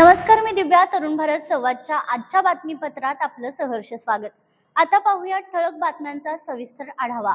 नमस्कार, मी दिव्या. तरुण भारत संवादच्या आजच्या बातमीपत्रात आपलं सहर्ष स्वागत. आता पाहूया ठळक बातम्यांचा सविस्तर आढावा.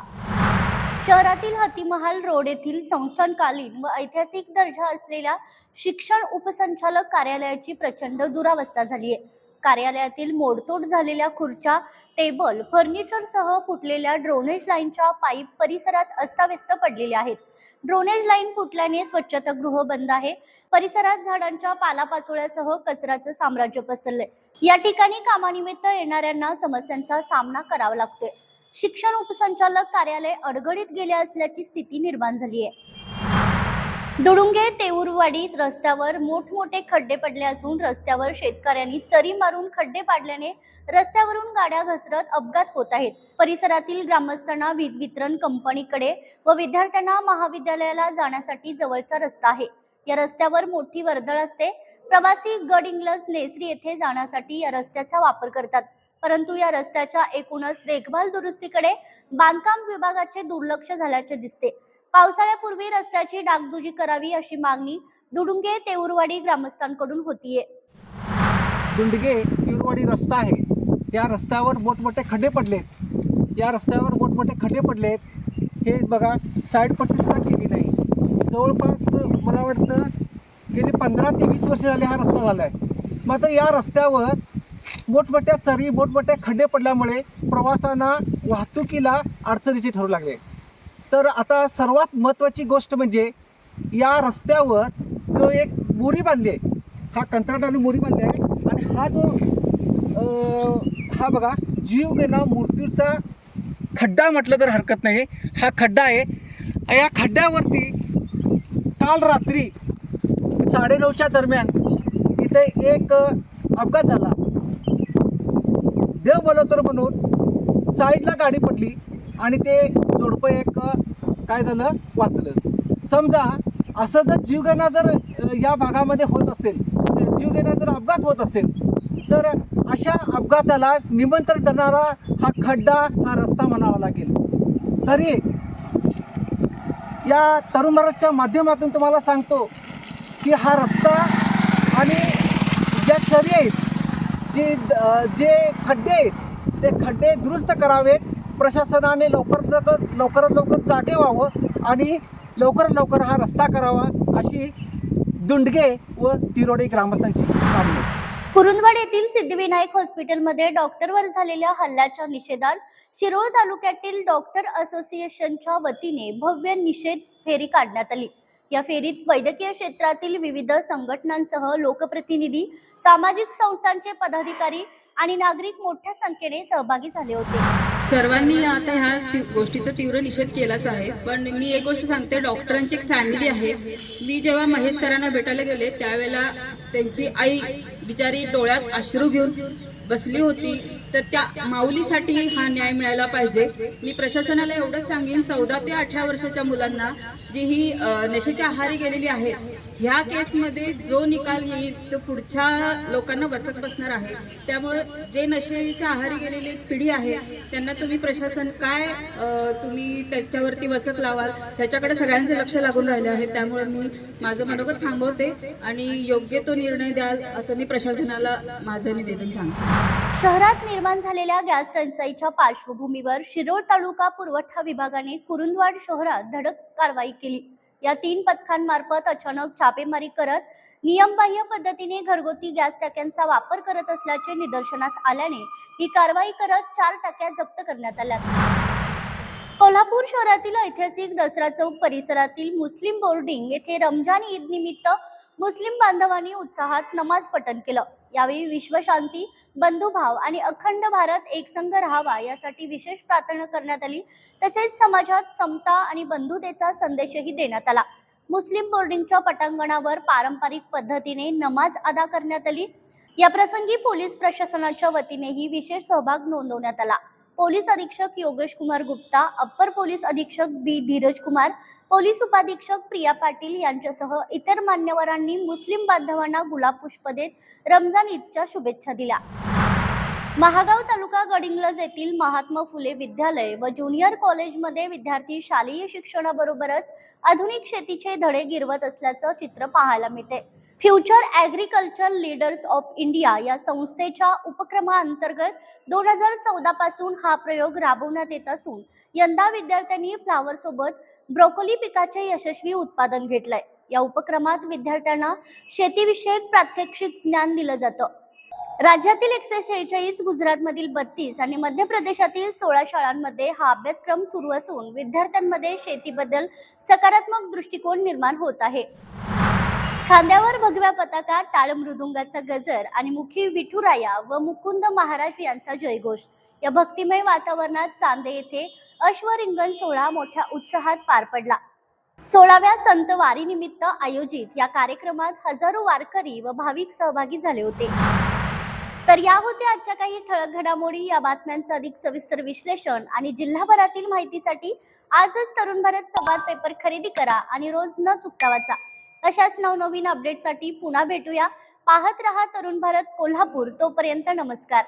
शहरातील हातीमहाल रोड येथील संस्थानकालीन व ऐतिहासिक दर्जा असलेल्या शिक्षण उपसंचालक कार्यालयाची प्रचंड दुरावस्था झाली आहे. कार्यालयातील मोडतोड झालेल्या खुर्च्या, टेबल, फर्निचरसह फुटलेल्या ड्रेनेज लाईनच्या पाईप परिसरात अस्ताव्यस्त पडलेल्या आहेत. ड्रेनेज लाईन फुटल्याने स्वच्छतागृह बंद आहे. परिसरात झाडांच्या पालापाचोळ्यासह कचऱ्याचं साम्राज्य पसरलंय. या ठिकाणी कामानिमित्त येणाऱ्यांना समस्यांचा सामना करावा लागतोय. शिक्षण उपसंचालक कार्यालय अडगळीत गेले असल्याची स्थिती निर्माण झाली आहे. दुडुंगे तेऊरवाडी रस्त्यावर मोठमोठे खड्डे पडले असून रस्त्यावर शेतकऱ्यांनी चरी मारून खड्डे पाडल्याने रस्त्यावरून गाड्या घसरत अपघात होत आहेत. परिसरातील ग्रामस्थांना वीज वितरण कंपनीकडे व विद्यार्थ्यांना महाविद्यालयाला जाण्यासाठी जवळचा रस्ता आहे. या रस्त्यावर मोठी वर्दळ असते. प्रवासी गडहिंग्लज नेसरी येथे जाण्यासाठी या रस्त्याचा वापर करतात. परंतु या रस्त्याच्या एकूणच देखभाल दुरुस्तीकडे बांधकाम विभागाचे दुर्लक्ष झाल्याचे दिसते. पावसाळ्यापूर्वी रस्त्याची डागडुजी करावी अशी मागणी दुडुंगे तेऊरवाडी ग्रामस्थांकडून होतीये. दुंडगे तेऊरवाडी रस्ता आहे. त्या रस्त्यावर मोठमोठे खड्डे पडलेत. हे बघा, साईड पट्टी सुद्धा केली नाही. जवळपास मला वाटतं गेली 15 ते 20 वर्ष झाले हा रस्ता झाला आहे. मात्र या रस्त्यावर मोठमोठ्या चरी, मोठमोठे खड्डे पडल्यामुळे प्रवासांना, वाहतुकीला अडचणीचे ठरू लागले. तर आता सर्वात महत्त्वाची गोष्ट म्हणजे या रस्त्यावर जो एक मोरी बांधली आहे, हा कंत्राटाने मोरी बांधली आहे. आणि हा जो हा बघा, जीवघेणा मूर्तीचा खड्डा म्हटलं तर हरकत नाही, हा खड्डा आहे. या खड्ड्यावरती काल रात्री 9:30च्या दरम्यान इथे एक अपघात झाला. देव बोलवतर म्हणून साईडला गाडी पडली आणि ते जोडपं एक काय झालं, वाचलं. समजा असं जर जीवघेणा जर या भागामध्ये होत असेल, जीवघेणा जर अपघात होत असेल, तर अशा अपघाताला निमंत्रण देणारा हा खड्डा, हा रस्ता म्हणावा लागेल. तरी या तरुण भारतच्या माध्यमातून तुम्हाला सांगतो की हा रस्ता आणि ज्या चरी आहेत, जे खड्डे आहेत, ते खड्डे दुरुस्त करावेत. प्रशासनाने लवकरात लवकर जागे व्हावं आणि लवकरात लवकर हा रस्ता करावा, अशी दुंडगे व तिरोडे ग्रामस्थांची मागणी. कुरुंदवाड येथील सिद्धिविनायक हॉस्पिटलमध्ये डॉक्टरवर झालेल्या हल्ल्याच्या निषेधात शिरोळ तालुक्यातील डॉक्टर असोसिएशनच्या वतीने भव्य निषेध फेरी काढण्यात आली. या फेरीत वैद्यकीय क्षेत्रातील विविध संघटनांसह लोकप्रतिनिधी, सामाजिक संस्थांचे पदाधिकारी आणि नागरिक मोठ्या संख्येने सहभागी झाले होते. सर्वांनी आता ह्या गोष्टीचा तीव्र निषेध केलाच आहे. पण मी एक गोष्ट सांगते, डॉक्टरांची एक फॅमिली आहे. मी जेव्हा महेश सरांना भेटायला गेले त्यावेळेला त्यांची आई बिचारी डोळ्यात अश्रू घेऊन बसली होती. तर त्या माऊलीसाठी हा न्याय मिळायला पाहिजे. मी प्रशासनाला एवढंच सांगेन, 14 ते 18 वर्षाच्या मुलांना जी ही नशेच्या आहारी गेलेली आहेत, ह्या केसमध्ये जो निकाल येईल तो पुढच्या लोकांना वचक बसणार आहे. त्यामुळे जे नशेच्या आहारी गेलेली पिढी आहे त्यांना तुम्ही प्रशासन काय तुम्ही त्याच्यावरती वचक लावाल, त्याच्याकडे सगळ्यांचे लक्ष लागून राहिले आहे. त्यामुळे मी माझं मनोगत थांबवते आणि योग्य तो निर्णय द्याल असं मी प्रशासनाला माझं निवेदन सांगते. शहरात निर्माण झालेल्या गॅस टंचाईच्या पार्श्वभूमीवर शिरोळ तालुका पुरवठा विभागाने कुरुंदवाड शहरात धडक कारवाई केली. या 3 पथकांमार्फत अचानक छापेमारी करत नियमबाह्य पद्धतीने घरगुती गॅस टाक्यांचा वापर करत असल्याचे निदर्शनास आल्याने ही कारवाई करत 4 टाक्या जप्त करण्यात आल्या. कोल्हापूर शहरातील ऐतिहासिक दसरा चौक परिसरातील मुस्लिम बोर्डिंग येथे रमजान ईद निमित्त मुस्लिम बांधवांनी उत्साहात नमाज पठण केलं. यावेळी विश्वशांती, बंधुभाव आणि अखंड भारत एकसंघ राहावा यासाठी विशेष प्रार्थना करण्यात आली. तसेच समाजात समता आणि बंधुतेचा संदेशही देण्यात आला. मुस्लिम बोर्डिंगच्या पटांगणावर पारंपरिक पद्धतीने नमाज अदा करण्यात आली. या प्रसंगी पोलीस प्रशासनाच्या वतीनेही विशेष सहभाग नोंदवण्यात आला. पोलीस अधीक्षक योगेश कुमार गुप्ता, अप्पर पोलीस अधीक्षक बी धीरज कुमार, पोलीस उपाधीक्षक प्रिया पाटील यांच्यासह इतर मान्यवरांनी मुस्लिम बांधवांना गुलाब पुष्प देत रमजान ईदच्या शुभेच्छा दिल्या. महागाव तालुका गडहिंग्लज येथील महात्मा फुले विद्यालय व ज्युनियर कॉलेजमध्ये विद्यार्थी शालेय शिक्षणाबरोबरच आधुनिक शेतीचे धडे गिरवत असल्याचं चित्र पाहायला मिळते. Future agriculture leaders of India या संस्थेच्या उपक्रमाअंतर्गत 2014 पासून हा प्रयोग राबवण्यात येत असून यंदा विद्यार्थ्यांनी फ्लावर सोबत ब्रोकोली पिकाचे यशस्वी उत्पादन घेतलंय. या उपक्रमात विद्यार्थ्यांना शेतीविषयक प्रात्यक्षिक ज्ञान दिलं जातं. राज्यातील 146, गुजरातमधील 32 आणि मध्य प्रदेशातील 16 शाळांमध्ये हा अभ्यासक्रम सुरू असून विद्यार्थ्यांमध्ये शेतीबद्दल सकारात्मक दृष्टिकोन निर्माण होत आहे. खांद्यावर भगव्या पताका, टाळ मृदुंगाचा गजर आणि मुखी विठुराया व मुकुंद महाराज यांचा जयघोष या भक्तिमय वातावरणात चांदे येथे अश्वरिंगण सोहळा मोठ्या उत्साहात पार पडला. 16व्या संत वारीनिमित्त आयोजित या कार्यक्रमात हजारो वारकरी व भाविक सहभागी झाले होते. तर या होत्या आजच्या काही ठळक घडामोडी. या बातम्यांचं अधिक सविस्तर विश्लेषण आणि जिल्हाभरातील माहितीसाठी आजच तरुण भारत संवाद पेपर खरेदी करा आणि रोज न चुकता वाचा. अशाच नवनवीन अपडेटसाठी पुन्हा भेटूया. पाहत रहा तरुण भारत कोल्हापूर. तोपर्यंत नमस्कार.